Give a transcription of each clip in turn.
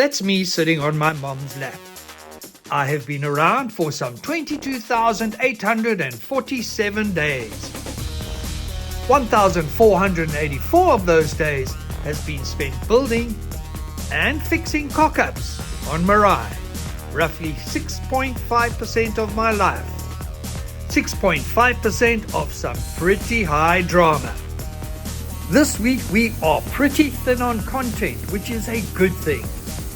That's me sitting on my mom's lap. I have been around for some 22,847 days. 1,484 of those days has been spent building and fixing cock-ups on Marai. Roughly 6.5% of my life. 6.5% of some pretty high drama. This week we are pretty thin on content, which is a good thing.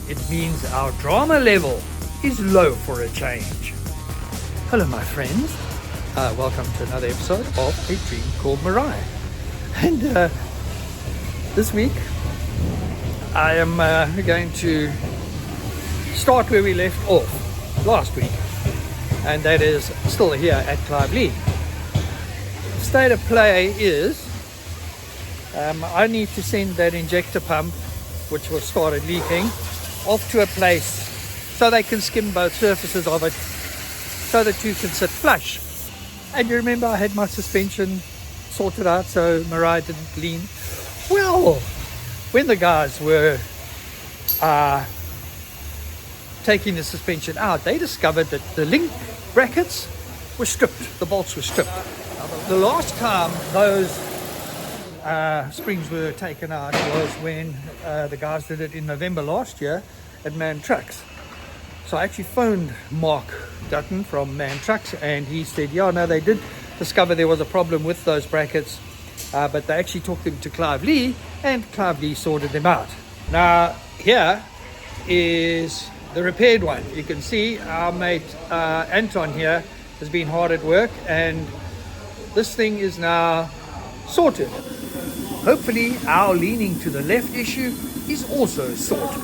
It means our drama level is low for a change. Hello my friends, welcome to another episode of A Dream Called Marai. And this week I am going to start where we left off last week, and that is still here at Clive Lee. The state of play is I need to send that injector pump, which was started leaking, off to a place so they can skim both surfaces of it so the two can sit flush. And you remember I had my suspension sorted out so Marai didn't lean. Well, when the guys were taking the suspension out, they discovered that the link brackets were stripped, the bolts were stripped. The last time those springs were taken out was when the guys did it in November last year at Man Trucks. So I actually phoned Mark Dutton from Man Trucks, and he said, yeah, no, they did discover there was a problem with those brackets, but they actually took them to Clive Lee, and Clive Lee sorted them out. Now, here is the repaired one. You can see our mate Anton here has been hard at work, and this thing is now sorted. Hopefully our leaning to the left issue is also sorted.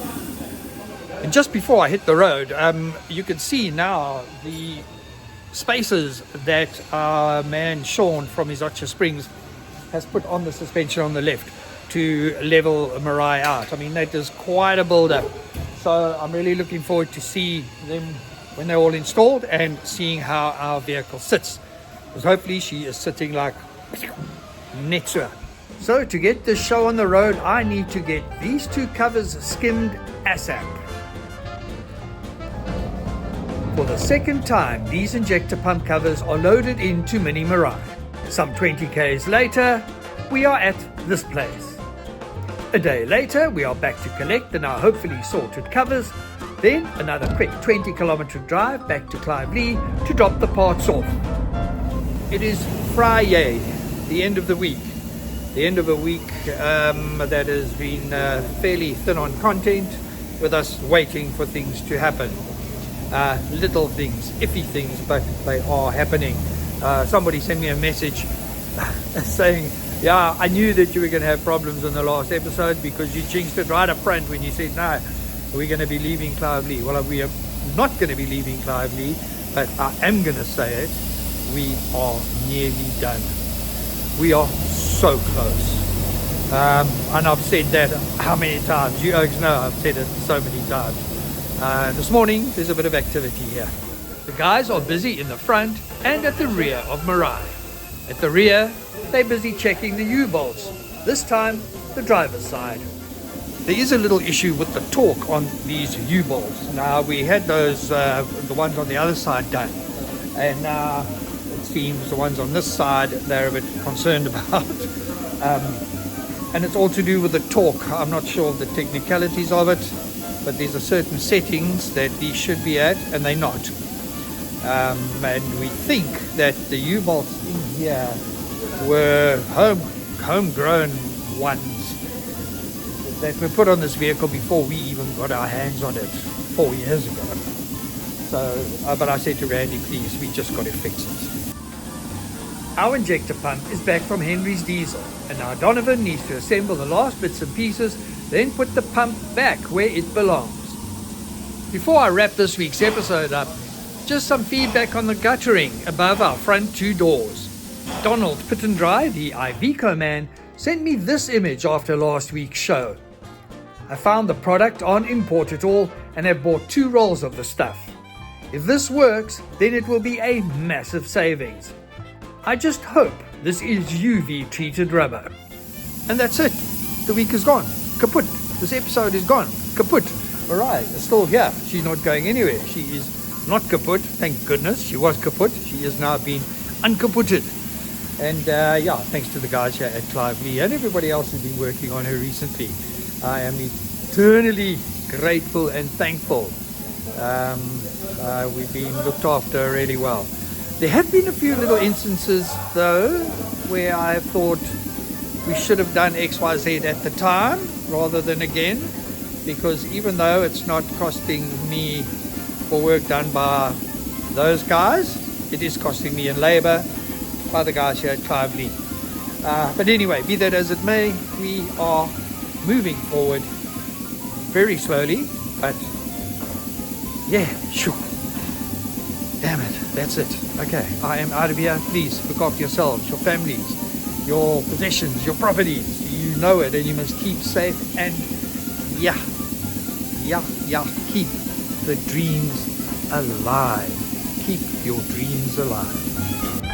And just before I hit the road, you can see now the spacers that our man Sean from Isocha Springs has put on the suspension on the left to level Marai out. I mean, that is quite a build-up. So I'm really looking forward to see them when they're all installed and seeing how our vehicle sits. Because hopefully she is sitting like Netsua. So to get this show on the road, I need to get these two covers skimmed ASAP. For the second time, these injector pump covers are loaded into Mini Marai. Some 20 k's later, we are at this place. A day later, we are back to collect the now hopefully sorted covers. Then another quick 20-kilometer drive back to Clive Lee to drop the parts off. It is Friday, the end of the week. The end of a week that has been fairly thin on content, with us waiting for things to happen. Little things, iffy things, but they are happening. Somebody sent me a message saying, yeah, I knew that you were going to have problems in the last episode because you jinxed it right up front when you said, no, we're going to be leaving Clive Lee. Well, we are not going to be leaving Clive Lee, but I am going to say it. We are nearly done. We are so close. And I've said that how many times? You folks know I've said it so many times. This morning, there's a bit of activity here. The guys are busy in the front and at the rear of Marai. At the rear, they're busy checking the U-bolts. This time, the driver's side. There is a little issue with the torque on these U-bolts. Now, we had those, the ones on the other side done. And now, it seems the ones on this side, they're a bit concerned about. And it's all to do with the torque. I'm not sure of the technicalities of it, but there's a certain settings that these should be at, and they're not. And we think that the U-bolts in here were homegrown ones that were put on this vehicle before we even got our hands on it 4 years ago. So, but I said to Randy, please, we just got to fix it. Our injector pump is back from Henry's diesel, and now Donovan needs to assemble the last bits and pieces, then put the pump back where it belongs. Before I wrap this week's episode up, just some feedback on the guttering above our front two doors. Donald Pittendry, the Iveco man, sent me this image after last week's show. I found the product on Import It All and have bought 2 rolls of the stuff. If this works, then it will be a massive savings. I just hope this is UV treated rubber. And that's it. The week is gone. Kaput. This episode is gone. Kaput. Mariah is still here. She's not going anywhere. She is not kaput. Thank goodness. She was kaput. She is now being unkaputted. And yeah, thanks to the guys here at Clive Lee and everybody else who's been working on her recently. I am eternally grateful and thankful. We've been looked after really well. There have been a few little instances though where I thought we should have done XYZ at the time rather than again, because even though it's not costing me for work done by those guys, it is costing me in labor by the guys here at Clive Lee. But anyway, be that as it may, we are moving forward very slowly, but yeah, sure. Damn it, that's it. Okay, I am out of here. Please look after yourselves, your families, your possessions, your properties. You know it, and you must keep safe and yeah, keep the dreams alive. Keep your dreams alive.